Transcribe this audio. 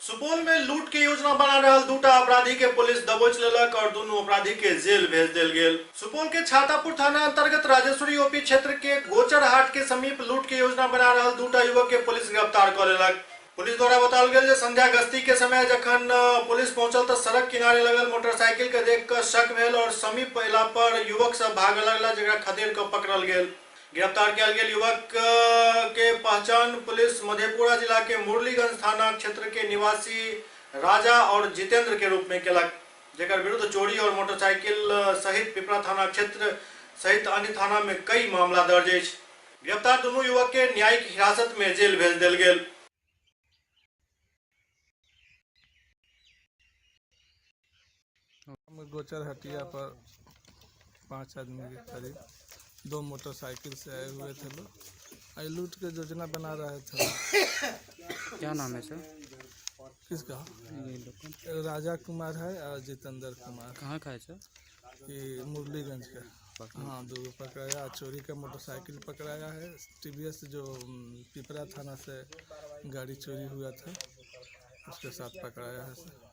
सुपौल में लूट के योजना बना रहल दूटा अपराधी के पुलिस दबोच लेलक और दोनों अपराधी के जेल भेज देल गेल। सुपौल के छातापुर थाना अंतर्गत राजेश्वरी ओपी क्षेत्र के गोचर हाट के समीप लूट के योजना बना रहल दूटा युवक के पुलिस गिरफ्तार कर लेलक। पुलिस द्वारा बताओल गेल संध्या गश्ती के समय जखन पुलिस पहुंचल तो सड़क किनारे लगल मोटरसाइकिल के देख कर शक भेल और समीप अयला पर युवक सब भाग लगला, जकरा खदेड़ कर पकड़ल गेल। गिरफ्तार किया गया युवक के पहचान पुलिस मधेपुरा जिला के मुरलीगंज थाना क्षेत्र के निवासी राजा और जितेंद्र के रूप में केलक, जेकर विरुद्ध चोरी और मोटरसाइकिल सहित पिपरा थाना क्षेत्र सहित अन्य थाना में कई मामला दर्ज है। गिरफ्तार दोनों युवक के न्यायिक हिरासत में जेल भेज देल गेल। गोचर हटिया पर 5 आदमी के करीब 2 मोटरसाइकिल से आए हुए थे लोग। लूट के योजना बना रहे थे। क्या नाम है सर? किसका? राजा कुमार है और जितेंद्र कुमार। कहाँ का है सर? ये मुरलीगंज का। हाँ, 2 पकड़ाया। चोरी का मोटरसाइकिल पकड़ाया है। टीवीएस जो पिपरा थाना से गाड़ी चोरी हुआ था उसके साथ पकड़ाया है सर।